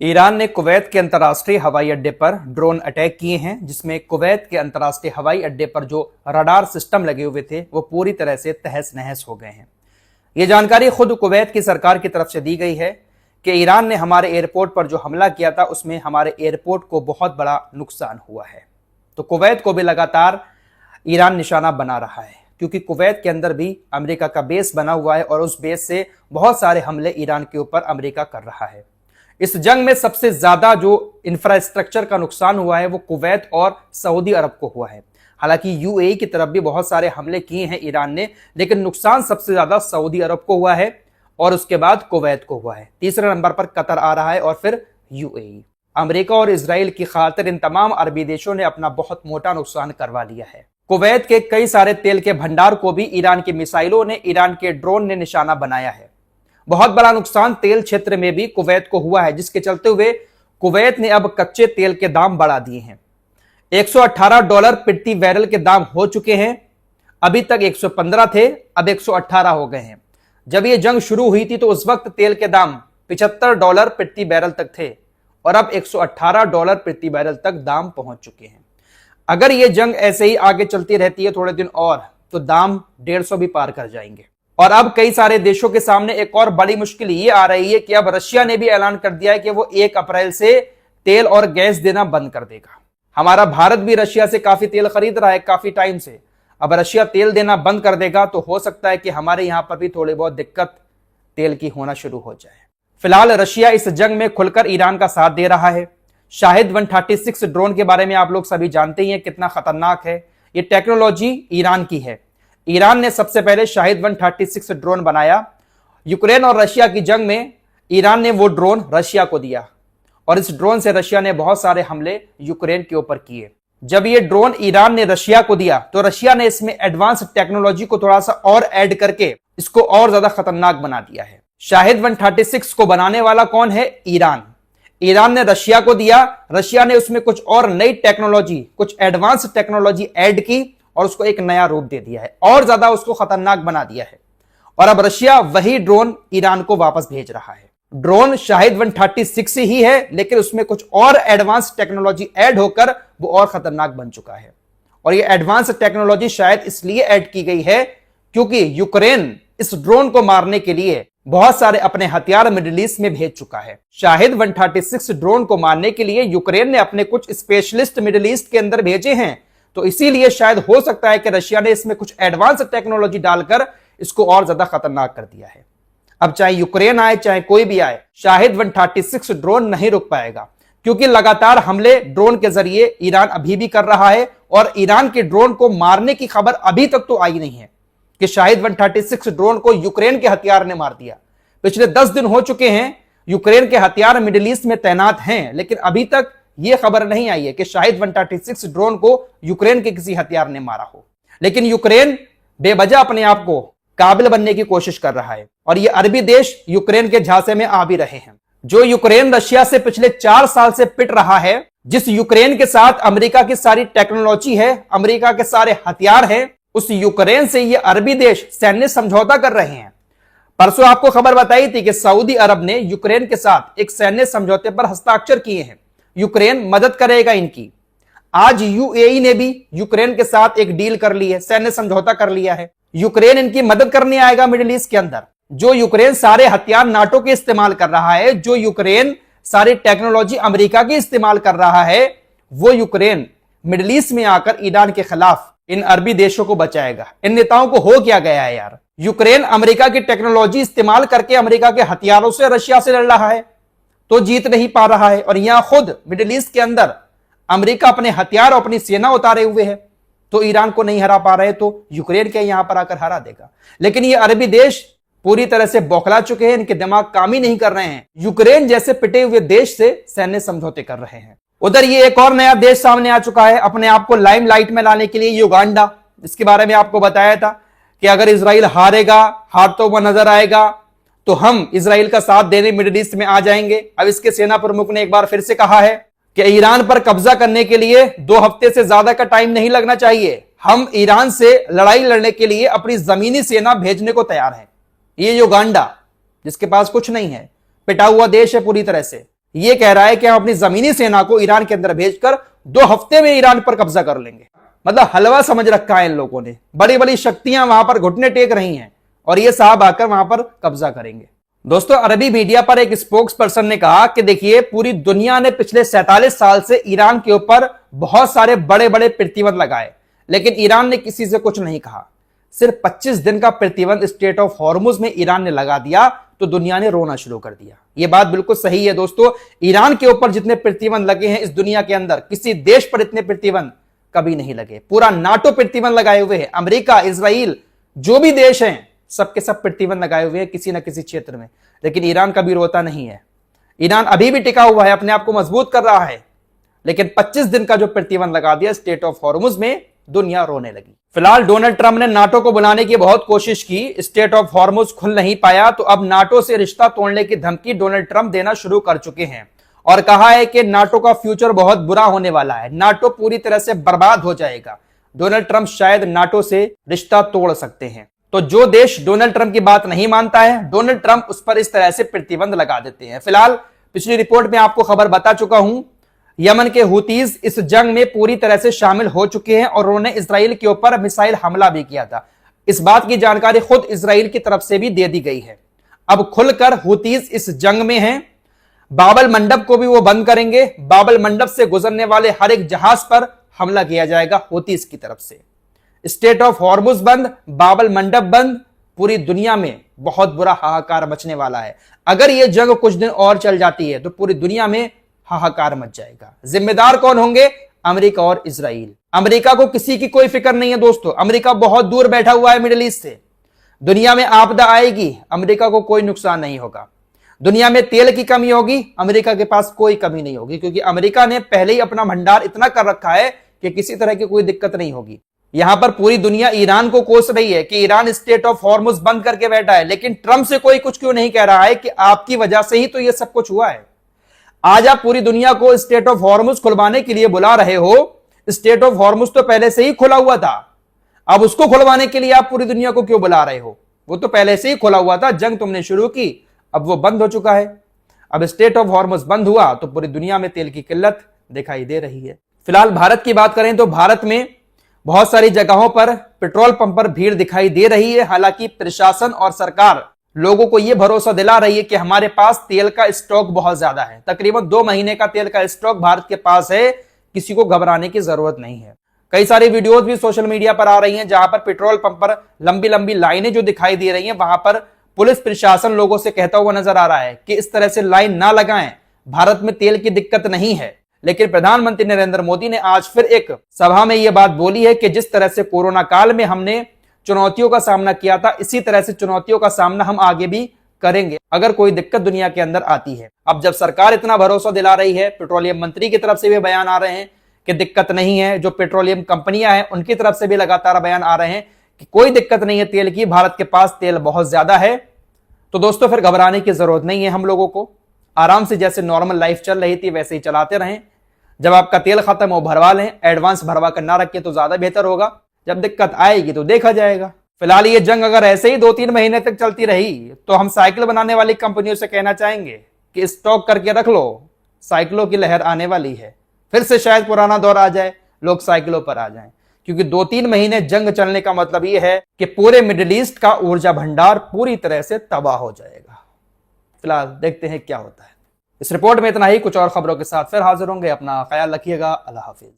Iran ने Kuwait के अंतर्राष्ट्रीय हवाई अड्डे पर ड्रोन अटैक किए हैं, जिसमें कुवैत के अंतर्राष्ट्रीय हवाई अड्डे पर जो रडार सिस्टम लगे हुए थे वो पूरी तरह से तहस नहस हो गए हैं। ये जानकारी खुद कुवैत की सरकार की तरफ से दी गई है कि ईरान ने हमारे एयरपोर्ट पर जो हमला किया था उसमें हमारे एयरपोर्ट को बहुत बड़ा नुकसान हुआ है। तो कुवैत को भी लगातार ईरान निशाना बना रहा है, क्योंकि कुवैत के अंदर भी अमेरिका का बेस बना हुआ है और उस बेस से बहुत सारे हमले ईरान के ऊपर अमेरिका कर रहा है। इस जंग में सबसे ज्यादा जो इंफ्रास्ट्रक्चर का नुकसान हुआ है वो कुवैत और सऊदी अरब को हुआ है। हालांकि यूएई की तरफ भी बहुत सारे हमले किए हैं ईरान ने, लेकिन नुकसान सबसे ज्यादा सऊदी अरब को हुआ है और उसके बाद कुवैत को हुआ है। तीसरे नंबर पर कतर आ रहा है और फिर यूएई। अमेरिका और इजराइल की खातिर इन तमाम अरबी देशों ने अपना बहुत मोटा नुकसान करवा लिया है। कुवैत के कई सारे तेल के भंडार को भी ईरान की मिसाइलों ने, ईरान के ड्रोन ने निशाना बनाया है। बहुत बड़ा नुकसान तेल क्षेत्र में भी कुवैत को हुआ है, जिसके चलते हुए कुवैत ने अब कच्चे तेल के दाम बढ़ा दिए हैं। $118 प्रति बैरल के दाम हो चुके हैं। अभी तक 115 थे, अब 118 हो गए हैं। जब यह जंग शुरू हुई थी तो उस वक्त तेल के दाम $75 प्रति बैरल तक थे और अब $118 प्रति बैरल तक दाम पहुंच चुके हैं। अगर यह जंग ऐसे ही आगे चलती रहती है थोड़े दिन और, तो दाम 150 भी पार कर जाएंगे। और अब कई सारे देशों के सामने एक और बड़ी मुश्किल ये आ रही है कि अब रशिया ने भी ऐलान कर दिया है कि वो 1 अप्रैल से तेल और गैस देना बंद कर देगा। हमारा भारत भी रशिया से काफी तेल खरीद रहा है काफी टाइम से। अब रशिया तेल देना बंद कर देगा तो हो सकता है कि हमारे यहां पर भी थोड़ी बहुत दिक्कत तेल की होना शुरू हो जाए। फिलहाल रशिया इस जंग में खुलकर ईरान का साथ दे रहा है। शाहिद 136 ड्रोन के बारे में आप लोग सभी जानते ही हैं कितना खतरनाक है। ये टेक्नोलॉजी ईरान की है। ईरान ने सबसे पहले शाहिद 136 ड्रोन बनाया। यूक्रेन और रशिया की जंग में ईरान ने वो ड्रोन रशिया को दिया और इस ड्रोन से रशिया ने बहुत सारे हमले यूक्रेन के ऊपर किए। जब ये ड्रोन ईरान ने रशिया को दिया तो रशिया ने इसमें एडवांस टेक्नोलॉजी को थोड़ा सा और ऐड करके इसको और ज्यादा खतरनाक बना दिया है। शाहिद 136 को बनाने वाला कौन है? ईरान। ईरान ने रशिया को दिया, रशिया ने उसमें कुछ और नई टेक्नोलॉजी, कुछ एडवांस टेक्नोलॉजी ऐड की और उसको एक नया रूप दे दिया है और ज्यादा उसको खतरनाक बना दिया है। और अब रशिया वही ड्रोन ईरान को वापस भेज रहा है। ड्रोन शाहिद 136 ही है, लेकिन उसमें कुछ और एडवांस टेक्नोलॉजी ऐड होकर वो और खतरनाक बन चुका है। और ये एडवांस टेक्नोलॉजी शायद इसलिए ऐड की गई है क्योंकि यूक्रेन इस ड्रोन को मारने के लिए बहुत सारे अपने हथियार मिडिल ईस्ट में भेज चुका है। शाहिद 136 ड्रोन को मारने के लिए यूक्रेन ने अपने कुछ स्पेशलिस्ट मिडिल ईस्ट के अंदर भेजे हैं, तो इसीलिए शायद हो सकता है कि रशिया ने इसमें कुछ एडवांस टेक्नोलॉजी डालकर इसको और ज्यादा खतरनाक कर दिया है। अब चाहे यूक्रेन आए चाहे कोई भी आए, शाहिद 136 ड्रोन नहीं रुक पाएगा, क्योंकि लगातार हमले ड्रोन के जरिए ईरान अभी भी कर रहा है और ईरान के ड्रोन को मारने की खबर अभी तक तो आई नहीं है कि शाहिद 136 ड्रोन को यूक्रेन के हथियार ने मार दिया। पिछले 10 दिन हो चुके हैं यूक्रेन के हथियार मिडिल ईस्ट में तैनात हैं, लेकिन अभी तक यह खबर नहीं आई है कि शाहिद 136 ड्रोन को यूक्रेन के किसी हथियार ने मारा हो। लेकिन यूक्रेन बेवजह अपने आप को काबिल बनने की कोशिश कर रहा है और ये अरबी देश यूक्रेन के झांसे में आ भी रहे हैं। जो यूक्रेन रशिया से पिछले 4 साल से पिट रहा है, जिस यूक्रेन के साथ अमेरिका की सारी टेक्नोलॉजी है, अमेरिका के सारे हथियार हैं, उस यूक्रेन से ये अरबी देश सैन्य समझौता कर रहे हैं। परसों आपको खबर बताई थी कि सऊदी अरब ने यूक्रेन के साथ एक सैन्य समझौते पर हस्ताक्षर किए हैं। यूक्रेन मदद करेगा इनकी। आज यूएई ने भी यूक्रेन के साथ एक डील कर ली है, सैन्य समझौता कर लिया है। यूक्रेन इनकी मदद करने आएगा मिडिल ईस्ट के अंदर। जो यूक्रेन सारे हथियार नाटो के इस्तेमाल कर रहा है, जो यूक्रेन सारी टेक्नोलॉजी अमेरिका की इस्तेमाल कर रहा है, वो यूक्रेन मिडिल ईस्ट में आकर ईरान के खिलाफ इन अरबी देशों को बचाएगा। इन नेताओं को हो क्या गया है यार? यूक्रेन अमेरिका की टेक्नोलॉजी इस्तेमाल करके अमेरिका के हथियारों से रशिया से लड़ रहा है तो जीत नहीं पा रहा है, और यहां खुद मिडिल ईस्ट के अंदर अमेरिका अपने हथियार और अपनी सेना उतारे हुए है तो ईरान को नहीं हरा पा रहे, तो यूक्रेन के यहां पर आकर हरा देगा। लेकिन ये अरबी देश पूरी तरह से बौखला चुके हैं, इनके दिमाग काम ही नहीं कर रहे हैं। यूक्रेन जैसे पिटे हुए देश से सैन्य समझौते कर रहे हैं। उधर ये एक और नया देश सामने आ चुका है अपने आप को लाइमलाइट में लाने के लिए, युगांडा। इसके बारे में आपको बताया था कि अगर इजराइल हारेगा, हारता हुआ नजर आएगा, तो हम इजराइल का साथ देने मिडिल ईस्ट में आ जाएंगे। अब इसके सेना प्रमुख ने एक बार फिर से कहा है कि ईरान पर कब्जा करने के लिए 2 हफ्ते से ज्यादा का टाइम नहीं लगना चाहिए। हम ईरान से लड़ाई लड़ने के लिए अपनी जमीनी सेना भेजने को तैयार हैं। ये युगांडा जिसके पास कुछ नहीं है, पिटा हुआ देश है पूरी तरह से, ये कह रहा है कि हम अपनी जमीनी सेना को ईरान के अंदर भेजकर 2 हफ्ते में ईरान पर कब्जा कर लेंगे। मतलब हलवा समझ रखा है इन लोगों ने। बड़ी बड़ी शक्तियां वहां पर घुटने टेक रही हैं और ये साहब आकर वहां पर कब्जा करेंगे। दोस्तों, अरबी मीडिया पर एक स्पोक्स पर्सन ने कहा कि देखिए, पूरी दुनिया ने पिछले 47 साल से ईरान के ऊपर बहुत सारे बड़े बड़े प्रतिबंध लगाए, लेकिन ईरान ने किसी से कुछ नहीं कहा। सिर्फ 25 दिन का प्रतिबंध स्टेट ऑफ हॉर्मुज में ईरान ने लगा दिया तो दुनिया ने रोना शुरू कर दिया। यह बात बिल्कुल सही है दोस्तों। ईरान के ऊपर जितने प्रतिबंध लगे हैं इस दुनिया के अंदर, किसी देश पर इतने प्रतिबंध कभी नहीं लगे। पूरा नाटो प्रतिबंध लगाए हुए है, अमेरिका, इजराइल, जो भी देश हैं सबके सब प्रतिबंध लगाए हुए हैं किसी न किसी क्षेत्र में, लेकिन ईरान कभी रोता नहीं है। ईरान अभी भी टिका हुआ है, अपने आप को मजबूत कर रहा है, लेकिन 25 दिन का जो प्रतिबंध लगा दिया स्टेट ऑफ हॉर्मुज में, दुनिया रोने लगी। फिलहाल डोनाल्ड ट्रंप ने नाटो को बुलाने की बहुत कोशिश की, स्टेट ऑफ हॉर्मुज खुल नहीं पाया, तो अब नाटो से रिश्ता तोड़ने की धमकी डोनाल्ड ट्रंप देना शुरू कर चुके हैं और कहा है कि नाटो का फ्यूचर बहुत बुरा होने वाला है, नाटो पूरी तरह से बर्बाद हो जाएगा। डोनाल्ड ट्रंप शायद नाटो से रिश्ता तोड़ सकते हैं। तो जो देश डोनाल्ड ट्रंप की बात नहीं मानता है, डोनाल्ड ट्रंप उस पर इस तरह से प्रतिबंध लगा देते हैं। फिलहाल पिछली रिपोर्ट में आपको खबर बता चुका हूं, यमन के हुतीज इस जंग में पूरी तरह से शामिल हो चुके हैं और उन्होंने इजराइल के ऊपर मिसाइल हमला भी किया था। इस बात की जानकारी खुद इजराइल की तरफ से भी दे दी गई है। अब खुलकर हुतीज इस जंग में हैं। बाबल मंडप को भी वो बंद करेंगे। बाबल मंडप से गुजरने वाले हर एक जहाज पर हमला किया जाएगा हुतीज की तरफ से। स्टेट ऑफ हॉर्मुज बंद, बाबल मंडप बंद, पूरी दुनिया में बहुत बुरा हाहाकार मचने वाला है। अगर यह जंग कुछ दिन और चल जाती है तो पूरी दुनिया में हाहाकार मच जाएगा। जिम्मेदार कौन होंगे? अमेरिका और इजराइल। अमेरिका को किसी की कोई फिक्र नहीं है दोस्तों। अमेरिका बहुत दूर बैठा हुआ है मिडिल ईस्ट से। दुनिया में आपदा आएगी, अमेरिका को कोई नुकसान नहीं होगा। दुनिया में तेल की कमी होगी, अमेरिका के पास कोई कमी नहीं होगी, क्योंकि अमेरिका ने पहले ही अपना भंडार इतना कर रखा है कि किसी तरह की कोई दिक्कत नहीं होगी। यहां पर पूरी दुनिया ईरान को कोस रही है कि ईरान स्टेट ऑफ हॉर्मुज बंद करके बैठा है, लेकिन ट्रंप से कोई कुछ क्यों नहीं कह रहा है कि आपकी वजह से ही तो यह सब कुछ हुआ है। आज आप पूरी दुनिया को स्टेट ऑफ हॉर्मुज खुलवाने के लिए बुला रहे हो। स्टेट ऑफ हॉर्मुज तो पहले से ही खुला हुआ था, अब उसको खुलवाने के लिए आप पूरी दुनिया को क्यों बुला रहे हो? वो तो पहले से ही खुला हुआ था, जंग तुमने शुरू की, अब वो बंद हो चुका है। अब स्टेट ऑफ हॉर्मुज बंद हुआ तो पूरी दुनिया में तेल की किल्लत दिखाई दे रही है। फिलहाल भारत की बात करें तो भारत में बहुत सारी जगहों पर पेट्रोल पंप पर भीड़ दिखाई दे रही है। हालांकि प्रशासन और सरकार लोगों को यह भरोसा दिला रही है कि हमारे पास तेल का स्टॉक बहुत ज्यादा है। तकरीबन 2 महीने का तेल का स्टॉक भारत के पास है, किसी को घबराने की जरूरत नहीं है। कई सारी वीडियोस भी सोशल मीडिया पर आ रही हैं जहां पर पेट्रोल पंप पर लंबी लंबी लाइनें जो दिखाई दे रही हैं, वहां पर पुलिस प्रशासन लोगों से कहता हुआ नजर आ रहा है कि इस तरह से लाइन ना लगाएं, भारत में तेल की दिक्कत नहीं है। लेकिन प्रधानमंत्री नरेंद्र मोदी ने आज फिर एक सभा में यह बात बोली है कि जिस तरह से कोरोना काल में हमने चुनौतियों का सामना किया था, इसी तरह से चुनौतियों का सामना हम आगे भी करेंगे अगर कोई दिक्कत दुनिया के अंदर आती है। अब जब सरकार इतना भरोसा दिला रही है, पेट्रोलियम मंत्री की तरफ से भी बयान आ रहे हैं कि दिक्कत नहीं है, जो पेट्रोलियम कंपनियां हैं उनकी तरफ से भी लगातार बयान आ रहे हैं कि कोई दिक्कत नहीं है तेल की, भारत के पास तेल बहुत ज्यादा है, तो दोस्तों फिर घबराने की जरूरत नहीं है। हम लोगों को आराम से जैसे नॉर्मल लाइफ चल रही थी वैसे ही चलाते रहें। जब आपका तेल खत्म हो भरवा लें, एडवांस भरवा कर ना रखें तो ज्यादा बेहतर होगा। जब दिक्कत आएगी तो देखा जाएगा। फिलहाल ये जंग अगर ऐसे ही 2-3 महीने तक चलती रही तो हम साइकिल बनाने वाली कंपनियों से कहना चाहेंगे कि स्टॉक करके रख लो, साइकिलों की लहर आने वाली है। फिर से शायद पुराना दौर आ जाए, लोग साइकिलों पर आ जाएं, क्योंकि 2-3 महीने जंग चलने का मतलब यह है कि पूरे मिडिल ईस्ट का ऊर्जा भंडार पूरी तरह से तबाह हो जाएगा। फिलहाल देखते हैं क्या होता है। इस रिपोर्ट में इतना ही। कुछ और खबरों के साथ फिर हाजिर होंगे। अपना ख्याल रखिएगा। अल्लाह हाफिज।